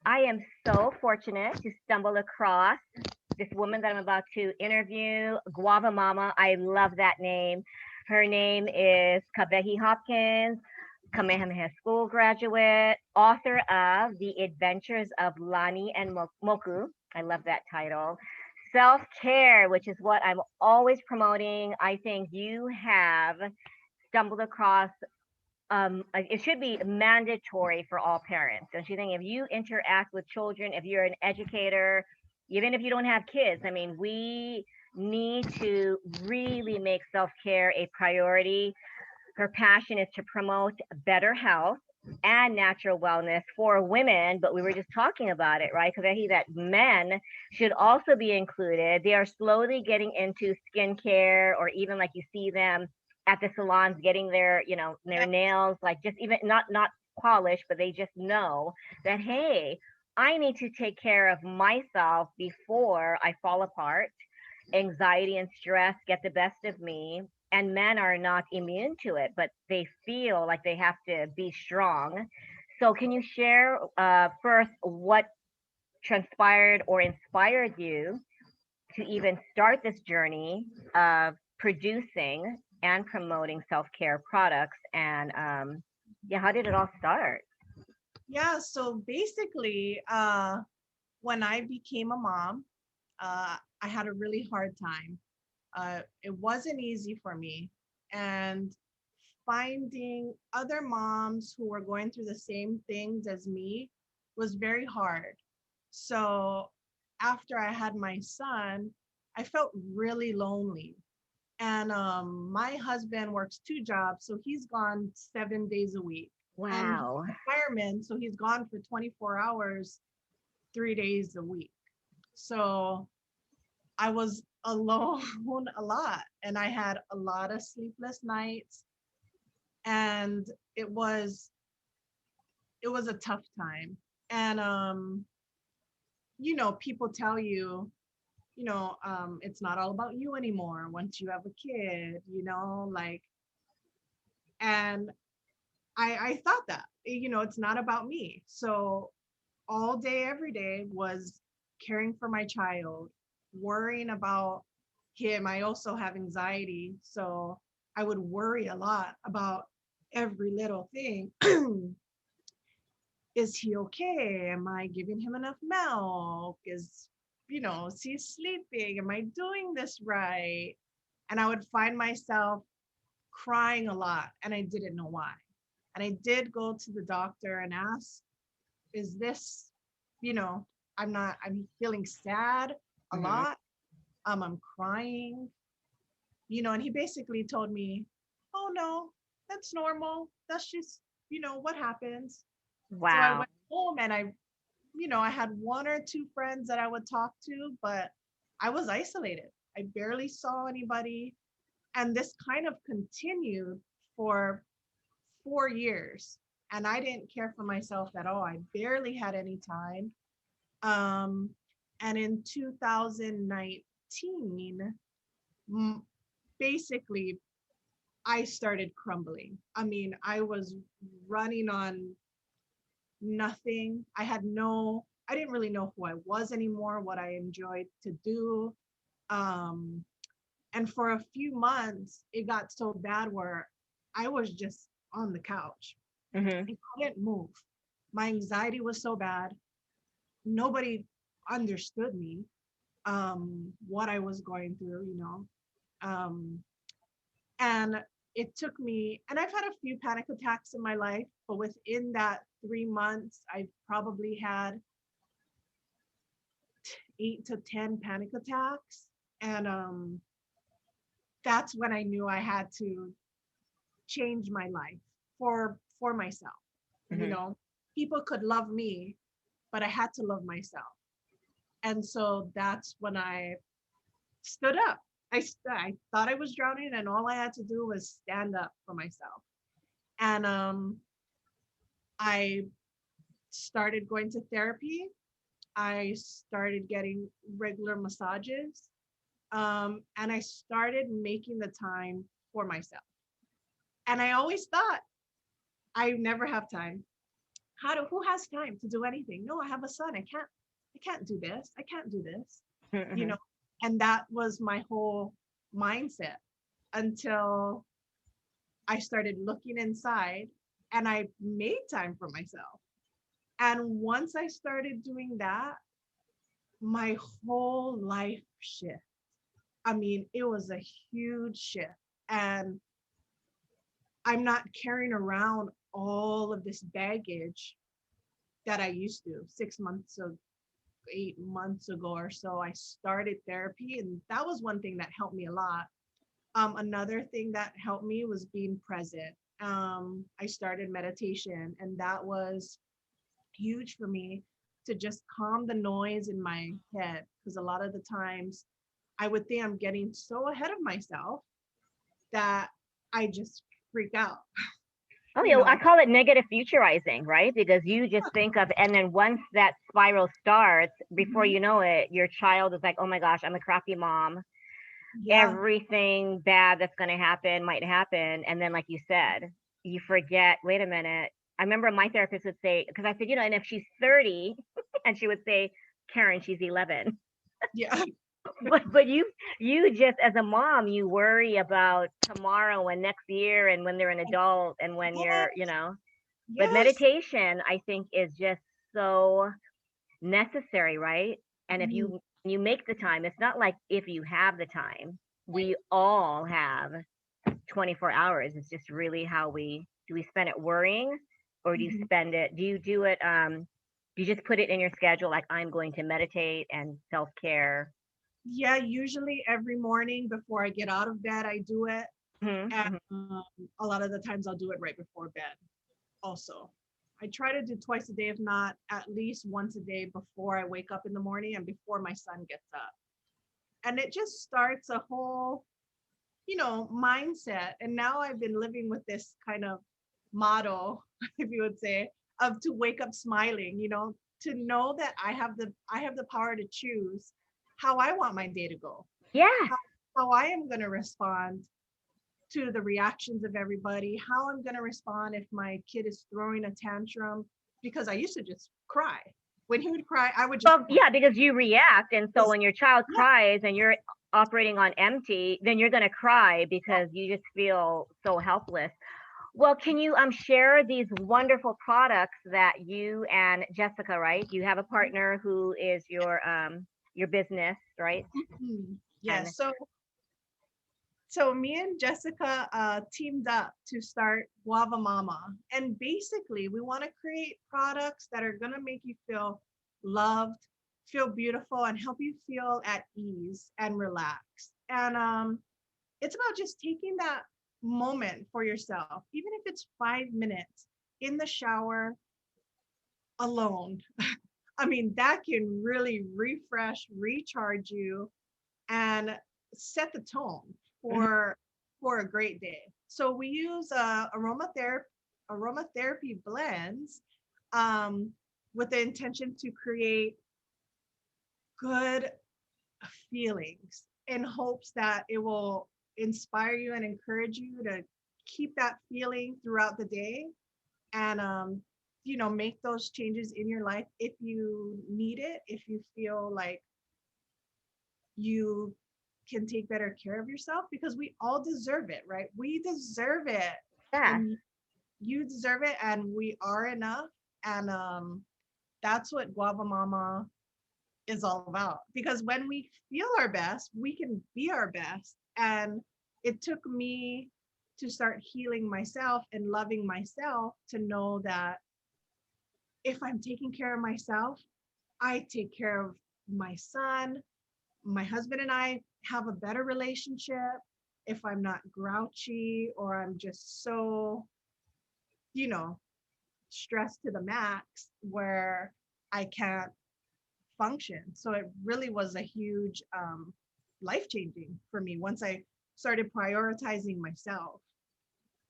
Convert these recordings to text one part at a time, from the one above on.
I am so fortunate to stumble across this woman that I'm about to interview, Guava Mama. I love that name. Her name is Kawehi Hopkins, Kamehameha School graduate, author of The Adventures of Lani and Moku. I love that title. Self care, which is what I'm always promoting. I think you have stumbled across it should be mandatory for all parents. Don't you think? If you interact with children, if you're an educator, even if you don't have kids, I mean, we need to really make self care a priority. Her passion is to promote better health and natural wellness for women, but we were just talking about it, right? Because I think that men should also be included. They are slowly getting into skincare, or even like you see them at the salons getting their, their Yeah. nails, like just even not polished, but they just know that, hey, I need to take care of myself before I fall apart. Anxiety and stress get the best of me, and men are not immune to it, but they feel like they have to be strong. So can you share first what transpired or inspired you to even start this journey of producing and promoting self-care products, and yeah, how did it all start? Yeah. So basically, when I became a mom, I had a really hard time. It wasn't easy for me. And finding other moms who were going through the same things as me was very hard. So after I had my son, I felt really lonely. And my husband works two jobs, so he's gone 7 days a week. And he's Wow. a fireman, so he's gone for 24 hours, 3 days a week. So I was alone a lot, and I had a lot of sleepless nights, and it was it was a tough time. And people tell you, it's not all about you anymore once you have a kid, like, and I thought that, it's not about me. So all day, every day was caring for my child, worrying about him. I also have anxiety. So I would worry a lot about every little thing. Is he okay? Am I giving him enough milk? Is he sleeping? Am I doing this right? And I would find myself crying a lot, and I didn't know why. And I did go to the doctor and ask, is this, you know, I'm feeling sad a Hmm. lot. I'm crying, and he basically told me, oh no, that's normal. That's just, what happens. So I Wow. went home, and I had one or two friends that I would talk to, but I was isolated. I barely saw anybody. And this kind of continued for 4 years. And I didn't care for myself at all. I barely had any time. Um, and in 2019, m- basically, I started crumbling. I mean, I was running on nothing. I didn't really know who I was anymore, what I enjoyed to do. Um, and for a few months, it got so bad where I was just on the couch. Hmm. I couldn't move. My anxiety was so bad. Nobody understood me, what I was going through. Um, and it took me, and I've had a few panic attacks in my life, but within that 3 months, I've probably had 8 to 10 panic attacks. And that's when I knew I had to change my life for myself. You Hmm. know, people could love me, but I had to love myself. And so that's when I stood up. I thought I was drowning, and all I had to do was stand up for myself. And I started going to therapy. I started getting regular massages, and I started making the time for myself. And I always thought I never have time. who has time to do anything? No, I have a son. I can't do this. I can't do this. You Mm-hmm. know, and that was my whole mindset until I started looking inside and I made time for myself. And once I started doing that, my whole life shift. I mean, it was a huge shift. And I'm not carrying around all of this baggage that I used to 6 months or 8 months ago or so. I started therapy, and that was one thing that helped me a lot. Another thing that helped me was being present. I started meditation, and that was huge for me to just calm the noise in my head. Because a lot of the times I would think I'm getting so ahead of myself that I just freak out, Oh, you yeah, I know? call it negative futurizing, right? Because you just think of, and then once that spiral starts, before Mhm. you know it, your child is like, oh my gosh, I'm a crappy mom. Yeah. Everything bad that's going to happen might happen. And then, like you said, you forget, wait a minute. I remember my therapist would say, because I said, and if she's 30, and she would say, Karen, she's 11. Yeah. But you just as a mom, you worry about tomorrow and next year and when they're an adult and when you're, Yes. but Yes. meditation, I think, is just so necessary, right? And if Mhm. you make the time, it's not like if you have the time. We all have 24 hours. It's just really how we do we spend it worrying, or do you Mhm. spend it, do you do it do you just put it in your schedule like I'm going to meditate and self-care? Yeah, usually every morning before I get out of bed, I do it. And Mm-hmm. a lot of the times I'll do it right before bed also. I try to do twice a day, if not at least once a day before I wake up in the morning and before my son gets up. And it just starts a whole, mindset. And now I've been living with this kind of motto, if you would say, of to wake up smiling, to know that I have the power to choose how I want my day to go, Yes. how, how I am going to respond to the reactions of everybody, how I'm going to respond if my kid is throwing a tantrum, because I used to just cry. When he would cry, I would just Well, yeah, because you react, and so because when your child yeah, cries and you're operating on empty, then you're going to cry because you just feel so helpless. Well, can you share these wonderful products that you and Jessica, right? You have a partner who is your business, right? And yes. So me and Jessica teamed up to start Guava Mama. And basically, we want to create products that are going to make you feel loved, feel beautiful, and help you feel at ease and relaxed. And it's about just taking that moment for yourself, even if it's 5 minutes in the shower alone. I mean, that can really refresh, recharge you, and set the tone mhm. for a great day. So we use aromatherapy blends um, with the intention to create good feelings in hopes that it will inspire you and encourage you to keep that feeling throughout the day, and make those changes in your life if you need it, if you feel like you can take better care of yourself, because we all deserve it, right? We deserve it, Yes, and you deserve it, and we are enough. And that's what Guava Mama is all about. Because when we feel our best, we can be our best. And it took me to start healing myself and loving myself to know that if I'm taking care of myself, I take care of my son. My husband and I have a better relationship if I'm not grouchy or I'm just so, you know, stressed to the max where I can't function. So it really was a huge life changing for me once I started prioritizing myself.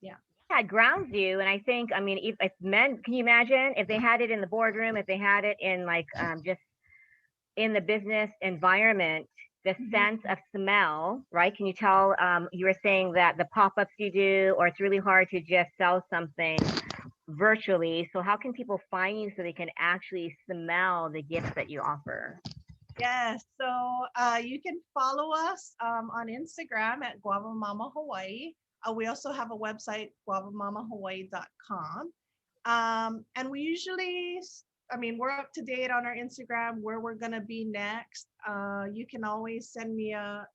Yeah. yeah, it grounds you, and I think, if men, can you imagine if they had it in the boardroom, if they had it in like just in the business environment, the Mhm. sense of smell, right? Can you tell? You were saying that the pop ups you do, or it's really hard to just sell something. virtually. So how can people find you so they can actually smell the gifts that you offer? Yes, so you can follow us on Instagram at Guava Mama Hawaii. We also have a website, guavamamahawaii.com. And we usually, I mean, we're up to date on our Instagram where we're gonna be next. You can always send me a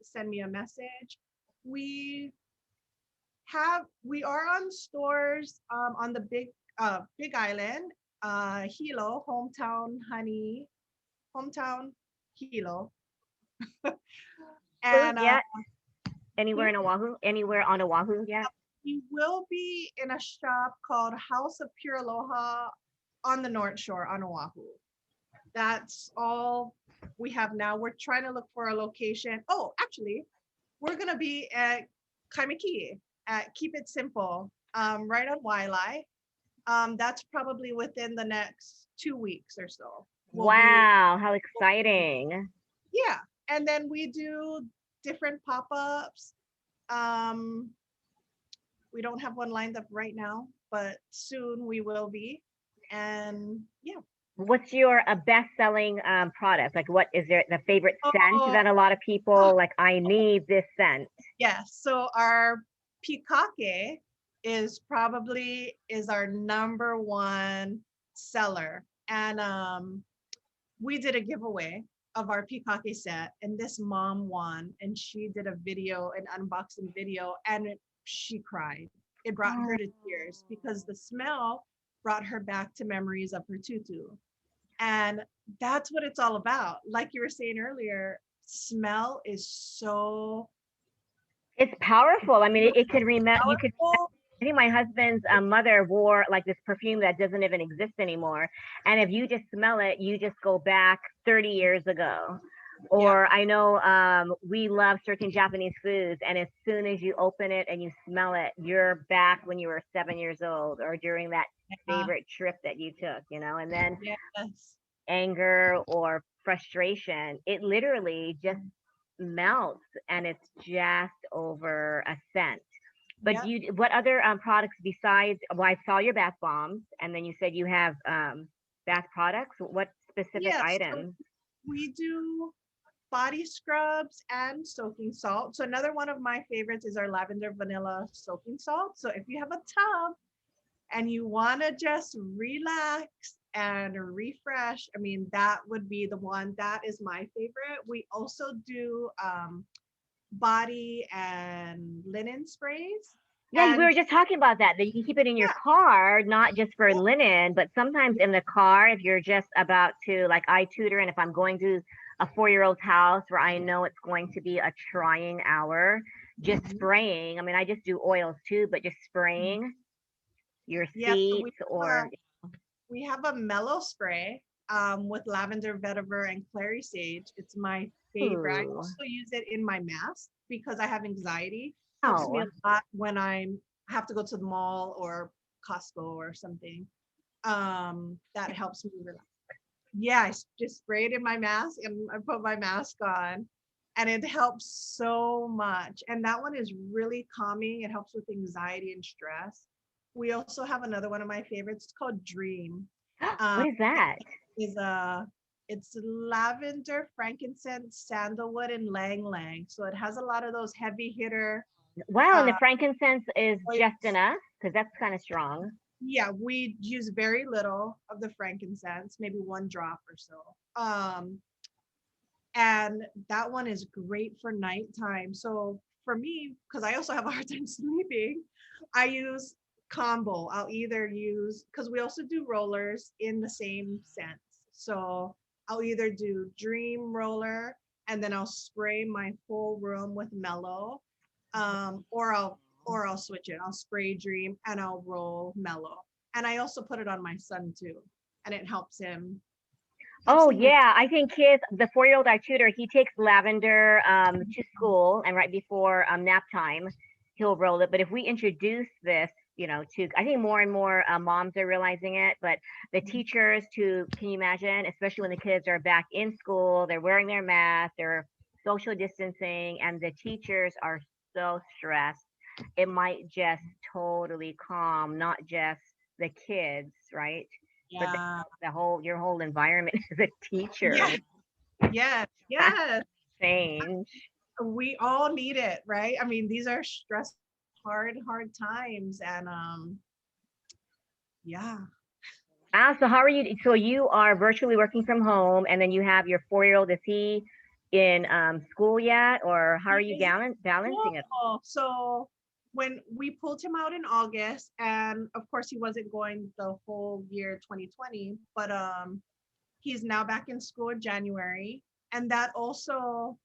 message. We we are on stores on the Big Island, Hilo, hometown Hilo, Oahu and yet? Anywhere hmm, in Oahu? Anywhere on Oahu yet? we will be in a shop called House of Pure Aloha on the North Shore on Oahu. That's all we have now. We're trying to look for a location. Oh, actually, we're gonna be at Kaimiki at Keep It Simple, right on Wailai. That's probably within the next 2 weeks or so. We'll be, Wow, how exciting. yeah. And then we do different pop-ups. Um, we don't have one lined up right now, but soon we will be. And yeah. What's your best-selling product? Like, what is there the favorite scent Oh, that a lot of people like? I need this scent. yes. So our pikake is our number one seller. And we did a giveaway of our pikake set, and this mom won, and she did a video, an unboxing video, and she cried. It brought her to tears because the smell brought her back to memories of her tutu. And that's what it's all about. Like you were saying earlier, smell is so It's powerful. I mean, it could remember. You could. powerful. I think my husband's mother wore like this perfume that doesn't even exist anymore. And if you just smell it, you just go back 30 years ago. Yeah. Or I know we love certain Japanese foods, and as soon as you open it and you smell it, you're back when you were 7 years old or during that Uh, favorite trip that you took, And then yes. anger or frustration, it literally just melts and it's just over a scent. But Yep. what other products besides? Well, I saw your bath bombs, and then you said you have bath products. What specific Yes. So items? we do body scrubs and soaking salt. So another one of my favorites is our lavender vanilla soaking salt. So if you have a tub and you want to just relax and refresh, I mean, that would be the one. That is my favorite. We also do body and linen sprays. Yeah, we And were just talking about that. That you can keep it in your yeah, car, not just for yeah, linen, but sometimes in the car if you're just about to like I tutor, and if I'm going to a 4-year-old's house where I know it's going to be a trying hour, just mhm, spraying. I mean, I just do oils too, but just mhm. spraying your Yeah, so seats or we have a mellow spray with lavender, vetiver, and clary sage. It's my favorite. I ooh, also use it in my mask because I have anxiety. Helps me oh, a lot when I have to go to the mall or Costco or something. That helps me relax. Yeah, just spray it in my mask and I put my mask on, and it helps so much. And that one is really calming. It helps with anxiety and stress. We also have another one of my favorites. It's called Dream. what Um, is that? is it's lavender, frankincense, sandalwood, and lang lang. So it has a lot of those heavy hitter Wow, and the uh, frankincense is just oils. enough because that's kind of strong. Yeah, we use very little of the frankincense, maybe one drop or so. And that one is great for nighttime. So for me, because I also have a hard time sleeping, I use combo. I'll either use, because we also do rollers in the same sense. So I'll either do dream roller and then I'll spray my whole room with mellow, or I'll switch it. I'll spray dream and I'll roll mellow. And I also put it on my son too, and it helps Oh him relax. yeah, I think the 4-year-old I tutor, he takes lavender to school, and right before nap time, he'll roll it. But if we introduce this, to I think more and more moms are realizing it, but the teachers to can you imagine, especially when the kids are back in school, they're wearing their mask, they're social distancing, and the teachers are so stressed. It might just totally calm not just the kids, right? For Yeah. the whole your whole environment as a teacher. I Yeah. mean, Yes. that's Yes. change. We all need it, right? I mean, these are stressful, hard times. And yeah. Ah, so how are you? So you are virtually working from home, and then you have your 4-year-old. Is he in school yet, or how are He you is in balancing it? school. So when we pulled him out in August, and of course he wasn't going the whole year 2020, but he's now back in school in January. And that also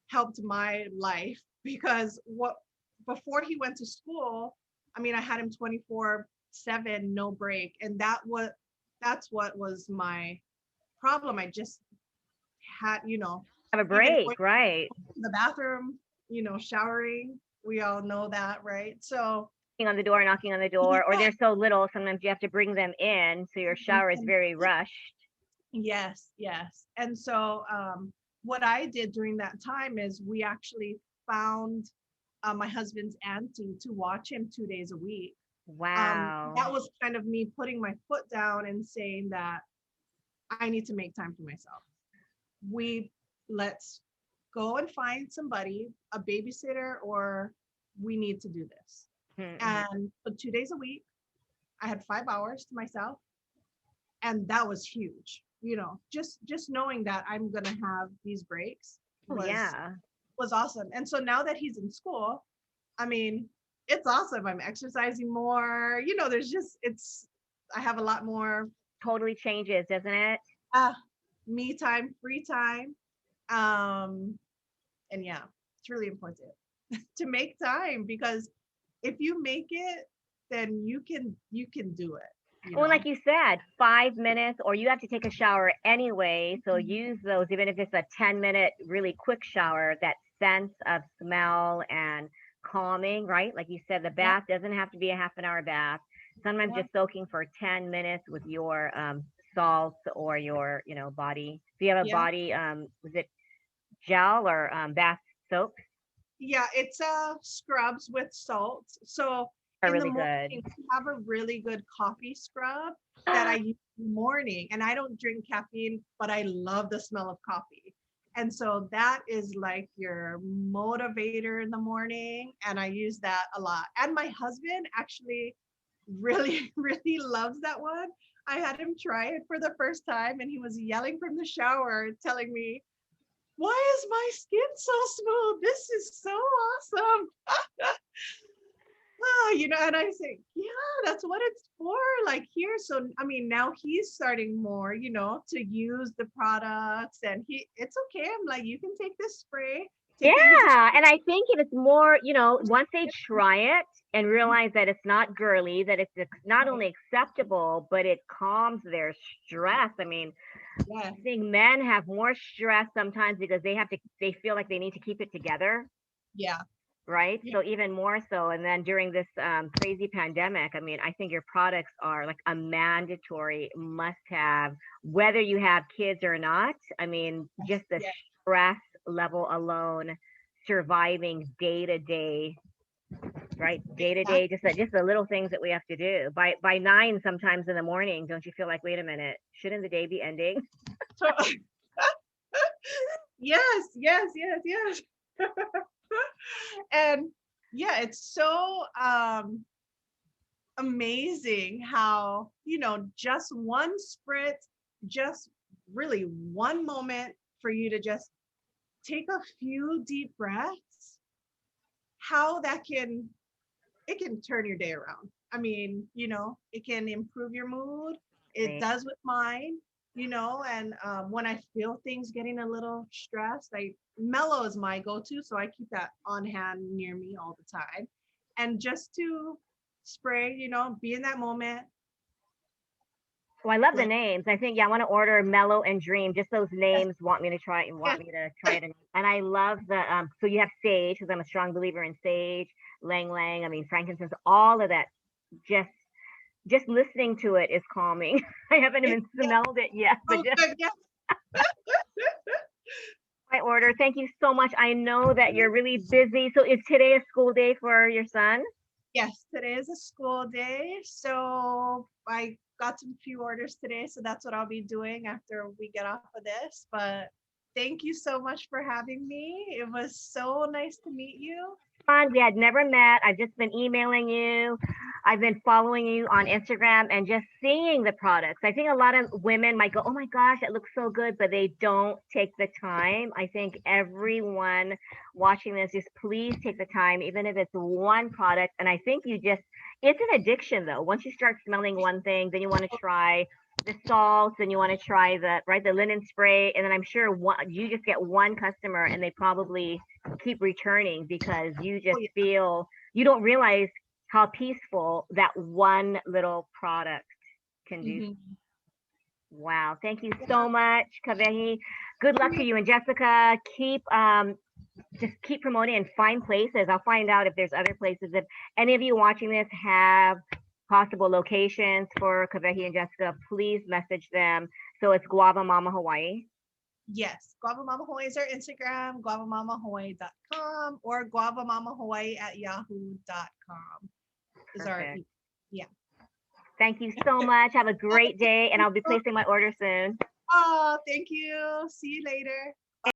helped my life because what before he went to school, I mean, I had him 24/7, no break. And that's what was my problem. I just had, Have a even going break, right? to the bathroom, showering. We all know that, right? So Knocking on the door, or yeah, they're so little, sometimes you have to bring them in, so your shower is and very rushed. yes, yes. And so what I did during that time is we actually found my husband's auntie to watch him 2 days a week. Wow. That was kind of me putting my foot down and saying that I need to make time for myself. We let's go and find somebody, a babysitter, or we need to do this. Mm-hmm. And for 2 days a week, I had 5 hours to myself, and that was huge. Just knowing that I'm gonna have these breaks Oh was yeah, was awesome. And so now that he's in school, I mean, it's awesome. I'm exercising more. There's just it's I have a lot more totally changes, doesn't it? uh me time, free time. Um and yeah, it's really important to make time because if you make it, then you can do it, Well, like you said, 5 minutes, or you have to take a shower anyway. So use those, even if it's a 10-minute, really quick shower, that sense of smell and calming, right? Like you said, the Yeah, bath doesn't have to be a half an hour bath. Sometimes yeah, just soaking for 10 minutes with your salts or your, body. Do you have a yeah. body, was it gel or bath soap? Yeah, it's scrubs with salt. So Are in the really morning, good. we have a really good coffee scrub that I use in the morning. And I don't drink caffeine, but I love the smell of coffee. And so that is like your motivator in the morning. And I use that a lot. And my husband actually really, really loves that one. I had him try it for the first time and he was yelling from the shower, telling me, why is my skin so smooth? This is so awesome. And I say, yeah, that's what it's for. Like here. So, I mean, now he's starting more, to use the products and it's okay. I'm like, you can take this spray, take it. He's Yeah, and I think if it's more, once they try it and realize that it's not girly, that it's not only acceptable, but it calms their stress. I mean, yeah, I think men have more stress sometimes because they feel like they need to keep it together, yeah, right? yeah, So even more so. And then during this crazy pandemic, I mean, I think your products are like a mandatory must have, whether you have kids or not. I mean, just the yeah, stress level alone, surviving day to day, right? Day to day, exactly. just the little things that we have to do. By 9 sometimes in the morning, don't you feel like, wait a minute, shouldn't the day be ending? So, yes, yes, yes, yes. And yeah, it's so amazing how, just one sprint, just really one moment for you to just take a few deep breaths, how it can turn your day around. I mean, it can improve your mood. It Right. does with mine, and when I feel things getting a little stressed, mellow is my go-to. So I keep that on hand near me all the time. And just to spray, be in that moment, Well, I love the like, names. I think, yeah, I want to order Mellow and Dream. Just those yes, names want yes, me to try it. And I love the so you have sage, because I'm a strong believer in sage, lang lang. I mean, frankincense, all of that. Just just listening to it is calming. I haven't it's even smelled it yet, but so just good. Yeah. my order. Thank you so much. I know that you're really busy. So is today a school day for your son? Yes, today is a school day, so I got some few orders today, so that's what I'll be doing after we get off of this. But thank you so much for having me. It was so nice to meet you. On. We had never met. I've just been emailing you. I've been following you on Instagram and just seeing the products. I think a lot of women might go, "Oh my gosh, it looks so good," but they don't take the time. I think everyone watching this, just please take the time, even if it's one product. And I think it's an addiction though. Once you start smelling one thing, then you want to try the salts, and you want to try the linen spray, and then I'm sure you just get one customer, and they probably keep returning because you Oh just yeah. feel you don't realize how peaceful that one little product can do. Mhm. Wow. Thank you Yeah. so much, Kavehi. Good luck to you and Jessica. Just keep promoting and find places. I'll find out if there's other places. If any of you watching this have possible locations for Kavehi and Jessica, please message them. So it's Guava Mama Hawaii. Yes. Guava Mama Hawaii is our Instagram, guavamamahawaii.com or guavamamahawaii@yahoo.com is our Perfect. yeah. Thank you so much. Have a great day, and I'll be placing my order soon. Oh, thank you. See you later.